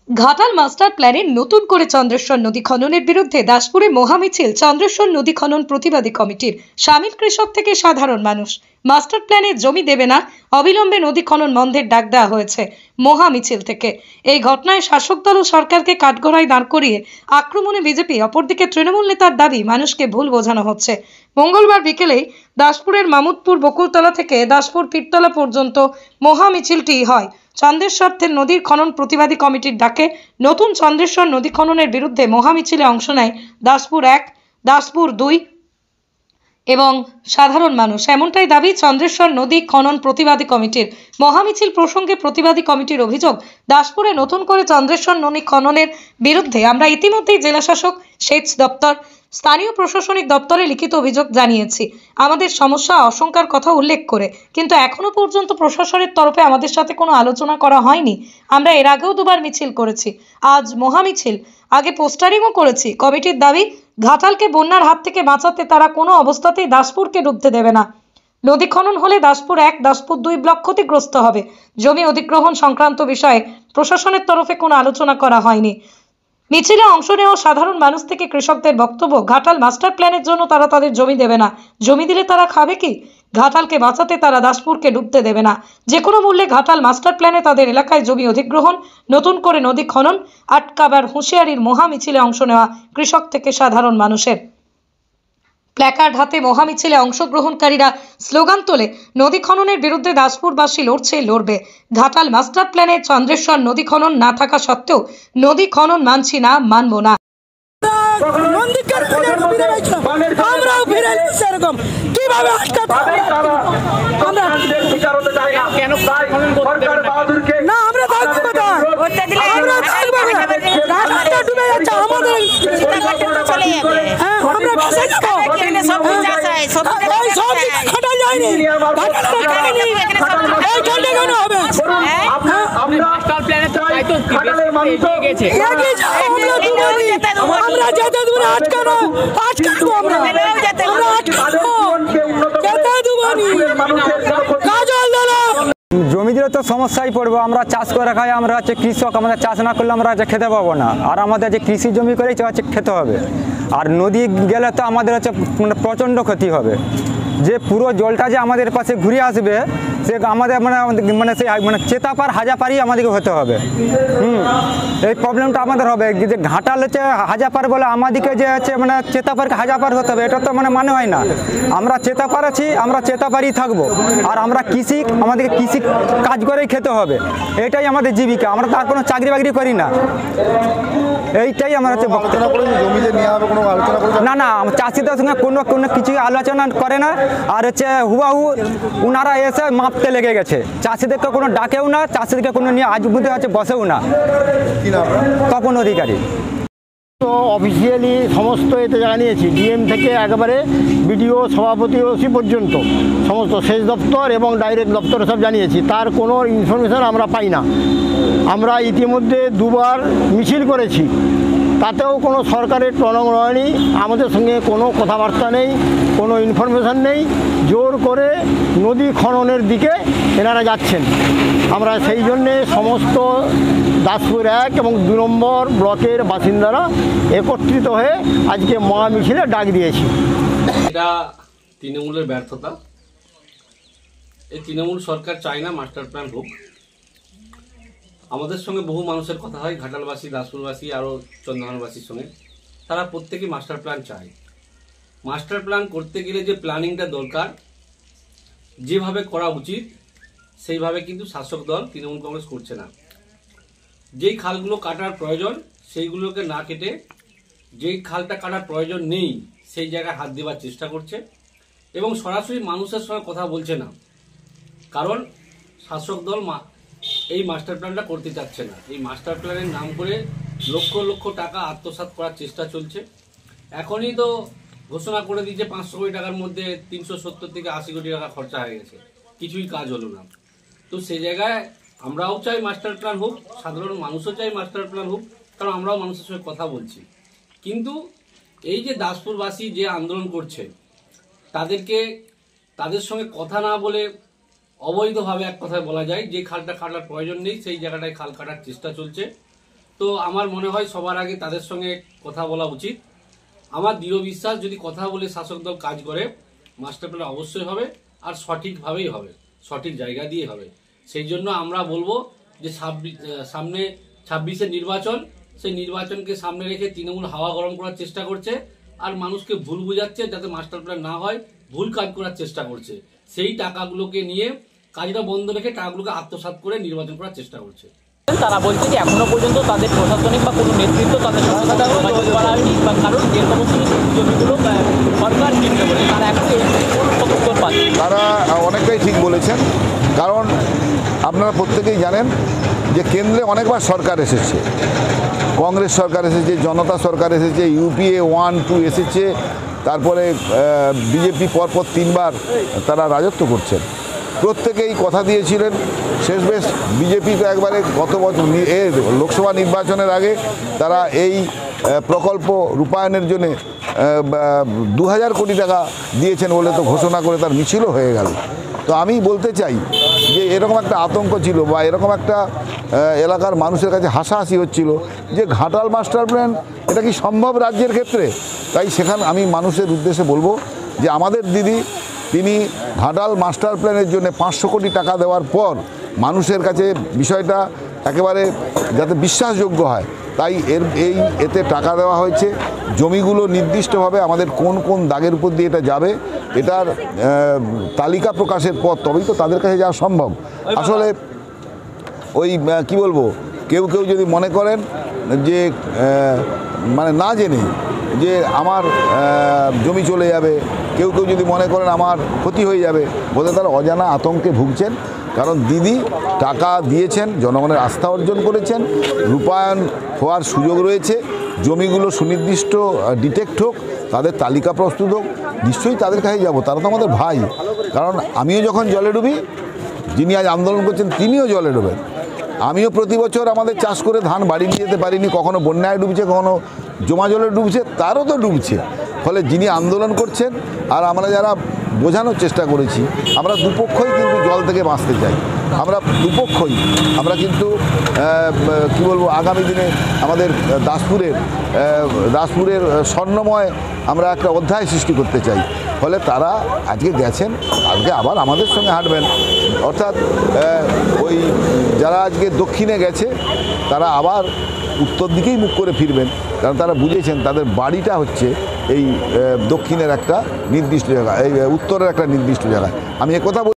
Ghatal master প্ল্যানে নতুন করে চন্দ্রেশ্বর নদী খননের বিরুদ্ধে দাসপুরে মহামিছিল চন্দ্রেশ্বর নদী খনন প্রতিবাদী কমিটির। শামিল কৃষক থেকে সাধারণ মানুষ। মাস্টার প্ল্যানে জমি দেবে না, অবিলম্বে নদী খনন বন্ধের ডাক দেওয়া হয়েছে মহামিছিল থেকে। এই ঘটনায় শাসক দল ও সরকারকে কাঠগড়ায় দাঁড় করিয়ে আক্রমণে বিজেপি, অপরদিকে তৃণমূল নেতার দাবি মানুষকে ভুল বোঝানো হচ্ছে। মঙ্গলবার বিকেলেই দাসপুরের মামুদপুর বকুলতলা থেকে দাসপুর পীরতলা পর্যন্ত মহামিছিলটি হয়। চন্দ্রেশ্বর নদীর খনন প্রতিবাদী কমিটির ডাকে নতুন চন্দ্রেশ্বর নদী খননের বিরুদ্ধে মহামিছিলে অংশ নেয় দাসপুর 1, দাসপুর 2 এবং সাধারণ মানুষ। এমনটাই দাবি চন্দ্রেশ্বর নদী খনন প্রতিবাদী কমিটির। মহামিছিল প্রসঙ্গে প্রতিবাদী কমিটির অভিযোগ, দাসপুরে নতুন করে চন্দ্রেশ্বর নদী খননের বিরুদ্ধে আমরা ইতিমধ্যেই জেলা শাসক, সেচ দপ্তর, স্থানীয় প্রশাসনিক দপ্তরে লিখিত অভিযোগ জানিয়েছি আমাদের সমস্যা আশঙ্কার কথা উল্লেখ করে, কিন্তু এখনো পর্যন্ত প্রশাসনের তরফে আমাদের সাথে কোনো আলোচনা করা হয়নি। আমরা এর আগেও দুবার মিছিল করেছি, আজ মহামিছিল, আগে পোস্টারিংও করেছি। কমিটির দাবি, ঘাটালকে বন্যার হাত থেকে বাঁচাতে তারা কোনো অবস্থাতেই দাসপুরকে ডুবতে দেবে না। নদী খনন হলে দাসপুর 1, দাসপুর 2 ব্লক ক্ষতিগ্রস্ত হবে। জমি অধিগ্রহণ সংক্রান্ত বিষয়ে প্রশাসনের তরফে কোনো আলোচনা করা হয়নি। মিছিলে অংশ নেওয়া সাধারণ মানুষ থেকে কৃষকদের বক্তব্য, ঘাটাল মাস্টার প্ল্যানের জন্য তারা তাদের জমি দেবে না। জমি দিলে তারা খাবে কি? ঘাটালকে বাঁচাতে তারা দাসপুরকে ডুবতে দেবে না। যে কোনো মূল্যে ঘাটাল মাস্টার প্ল্যানে তাদের এলাকায় জমি অধিগ্রহণ, নতুন করে নদী খনন আটকাবার হুঁশিয়ারির মহামিছিলে অংশ নেওয়া কৃষক থেকে সাধারণ মানুষের। প্ল্যাকার্ড হাতে মহামিছিলে অংশগ্রহণকারীরা স্লোগান তোলে, নদী খননের বিরুদ্ধে দাসপুরবাসী লড়বে। ঘাটাল মাস্টার প্ল্যানে চন্দ্রেশ্বর নদী খনন না থাকা সত্ত্বেও নদী খনন মানছি না, মানব না। জমি দিলে তো সমস্যায় পড়বো। আমরা চাষ করে খাই, আমরা হচ্ছে কৃষক, আমাদের চাষ না করলে আমরা হচ্ছে খেতে পাবো না। আর আমাদের যে কৃষি জমি করে হচ্ছে খেতে হবে। আর নদী গেলে তো আমাদের হচ্ছে মানে প্রচণ্ড ক্ষতি হবে। যে পুরো জলটা যে আমাদের পাশে ঘুরে আসবে, সে আমাদের মানে সেই চেতাপার হাজাপারই আমাদেরকে হতে হবে। এই প্রবলেমটা আমাদের হবে যে ঘাটাল হচ্ছে হাজাপার বলে আমাদেরকে যে হচ্ছে মানে চেতাপারকে হাজাপার হতে হবে, এটা তো মানে হয় না। আমরা চেতাপার আছি, আমরা চেতাপারই থাকবো। আর আমরা আমাদেরকে কৃষি কাজ করেই খেতে হবে, এটাই আমাদের জীবিকা। আমরা তার কোনো চাকরি বাকরি করি না, এইটাই আমার হচ্ছে না না চাষিদের সঙ্গে কোনো কিছু আলোচনা করে না। আর হচ্ছে হুবাহু ওনারা এসে মাপতে লেগে গেছে, চাষিদেরকে কোনো ডাকেও না, চাষিদেরকে কোনো নিয়ে আজ বুঝতে হচ্ছে বসেও না। তপন অধিকারী তো অফিসিয়ালি সমস্ত এতে জানিয়েছি, ডিএম থেকে একেবারে বিডিও, সভাপতি, ওসি পর্যন্ত সমস্ত সেচ দপ্তর এবং ডাইরেক্ট দপ্তরে সব জানিয়েছি। তার কোনো ইনফরমেশান আমরা পাই না। আমরা ইতিমধ্যে দুবার মিছিল করেছি, তাতেও কোনো সরকারের টনক নয়নি, আমাদের সঙ্গে কোনো কথাবার্তা নেই, কোনো ইনফরমেশান নেই। জোর করে নদী খননের দিকে এনারা যাচ্ছেন। আমরা সেই জন্যে সমস্ত দাসপুর 1 এবং 2 নম্বর ব্লকের বাসিন্দারা একত্রিত হয়ে আজকে মহামিছিলে ডাক দিয়েছি। এটা তৃণমূলের ব্যর্থতা। এই তৃণমূল সরকার চায় না মাস্টার প্ল্যান হোক। আমাদের সঙ্গে বহু মানুষের কথা হয়, ঘাটালবাসী, দাসপুরবাসী, আরও চন্দ্রহানবাসীর সঙ্গে। তারা প্রত্যেকেই মাস্টার প্ল্যান চায়। মাস্টার প্ল্যান করতে গেলে যে প্ল্যানিংটা দরকার, যেভাবে করা উচিত, সেইভাবে কিন্তু শাসক দল তৃণমূল কংগ্রেস করছে না। যেই খালগুলো কাটার প্রয়োজন সেইগুলোকে না কেটে যেই খালটা কাটার প্রয়োজন নেই সেই জায়গায় হাত দেওয়ার চেষ্টা করছে এবং সরাসরি মানুষের সঙ্গে কথা বলছে না। কারণ শাসক দল এই মাস্টার প্ল্যানটা করতে চাচ্ছে না। এই মাস্টার প্ল্যানের নাম করে লক্ষ লক্ষ টাকা আত্মসাৎ করার চেষ্টা চলছে। এখনই তো ঘোষণা করে দিয়েছে 500 কোটি টাকার মধ্যে 370 থেকে 80 কোটি টাকা খরচা হয়ে গেছে, কিছুই কাজ হলো না। তো সেই জায়গায় আমরাও চাই মাস্টার প্ল্যান হোক, সাধারণ মানুষও চাই মাস্টার প্ল্যান হোক, কারণ আমরাও মানুষের সঙ্গে কথা বলছি। কিন্তু এই যে দাসপুরবাসী যে আন্দোলন করছে, তাদের সঙ্গে কথা না বলে অবৈধভাবে এক কথায় বলা যায় যে খালটা কাটার প্রয়োজন নেই সেই জায়গাটায় খাল কাটার চেষ্টা চলছে। তো আমার মনে হয় সবার আগে তাদের সঙ্গে কথা বলা উচিত। আমার দৃঢ় বিশ্বাস, যদি কথা বলে শাসক দল কাজ করে, মাস্টার প্ল্যান অবশ্যই হবে, আর সঠিকভাবেই হবে, সঠিক জায়গা দিয়ে হবে। সেই জন্য আমরা বলবো যে সামনে 26-এর নির্বাচন, সেই নির্বাচনকে সামনে রেখে তৃণমূল হাওয়া গরম করার চেষ্টা করছে, আর মানুষকে ভুল বুঝাচ্ছে যাতে মাস্টার প্ল্যান না হয়, ভুল কাজ করার চেষ্টা করছে। সেই টাকাগুলোকে নিয়ে কাজটা বন্ধ রেখে টাকাগুলোকে আত্মসাৎ করে নির্বাচন করার চেষ্টা করছে। তারা বলছে যে এখনো পর্যন্ত তাদের প্রশাসনিক বা কোনো নেতৃত্ব তাদের সঙ্গে যোগাযোগ করা হয়নি, বা কারণ যে সমস্ত জমিগুলো সরকার কিনবে বলে তারা এখন কোনো উত্তর পাচ্ছে। তারা অনেকটাই ঠিক বলেছেন, কারণ আপনারা প্রত্যেকেই জানেন যে কেন্দ্রে অনেকবার সরকার এসেছে, কংগ্রেস সরকার এসেছে, জনতা সরকার এসেছে, ইউপিএ 1-2 এসেছে, তারপরে বিজেপি পরপর 3বার তারা রাজত্ব করছেন। প্রত্যেকেই কথা দিয়েছিলেন, শেষমেশ বিজেপি তো একবারে গত বছর লোকসভা নির্বাচনের আগে তারা এই প্রকল্প রূপায়ণের জন্য 2000 কোটি টাকা দিয়েছেন বলে তো ঘোষণা করে তার মিছিলও হয়ে গেল। তো আমি বলতে চাই যে এরকম একটা আতঙ্ক ছিল, বা এরকম একটা এলাকার মানুষের কাছে হাসাহাসি হচ্ছিল যে ঘাটাল মাস্টার প্ল্যান এটা কি সম্ভব রাজ্যের ক্ষেত্রে। তাই সেখানে আমি মানুষের উদ্দেশ্যে বলবো যে আমাদের দিদি তিনি ঘাটাল মাস্টার প্ল্যানের জন্য 500 কোটি টাকা দেওয়ার পর মানুষের কাছে বিষয়টা একেবারে যাতে বিশ্বাসযোগ্য হয়, তাই এতে টাকা দেওয়া হয়েছে। জমিগুলো নির্দিষ্টভাবে আমাদের কোন কোন দাগের উপর দিয়ে এটা যাবে, এটার তালিকা প্রকাশের পর তবেই তো তাদের কাছে যাওয়া সম্ভব। আসলে ওই কি বলবো, কেউ কেউ যদি মনে করেন যে মানে না জেনে যে আমার জমি চলে যাবে, কেউ কেউ যদি মনে করেন আমার ক্ষতি হয়ে যাবে, বোধহয় তারা অজানা আতঙ্কে ভুগছেন। কারণ দিদি টাকা দিয়েছেন, জনগণের আস্থা অর্জন করেছেন, রূপায়ণ হওয়ার সুযোগ রয়েছে, জমিগুলো সুনির্দিষ্ট ডিটেক্ট হোক, তাদের তালিকা প্রস্তুত হোক, নিশ্চয়ই তাদের কাছে যাব। তারা তো আমাদের ভাই, কারণ আমিও যখন জলে ডুবি, যিনি আজ আন্দোলন করছেন তিনিও জলে ডুবেন। আমিও প্রতি বছর আমাদের চাষ করে ধান বাড়ি নিয়ে যেতে পারিনি, কখনো বন্যায় ডুবছে, কখনো জমা জলে ডুবছে, তারও তো ডুবছে। ফলে যিনি আন্দোলন করছেন আর আমরা যারা বোঝানোর চেষ্টা করেছি, আমরা দুপক্ষই কিন্তু জল থেকে বাঁচতে চাই, আমরা দুপক্ষই। আমরা কিন্তু কি বলবো, আগামী দিনে আমাদের দাসপুরের স্বর্ণময় আমরা একটা অধ্যায় সৃষ্টি করতে চাই। ফলে তারা আজকে গেছেন, কালকে আবার আমাদের সঙ্গে হাঁটবেন। অর্থাৎ ওই যারা আজকে দক্ষিণে গেছে তারা আবার উত্তর দিকেই মুখ করে ফিরবেন, কারণ তারা বুঝেছেন তাদের বাড়িটা হচ্ছে এই দক্ষিণের একটা নির্দিষ্ট জায়গা, এই উত্তরের একটা নির্দিষ্ট জায়গায়। আমি একথা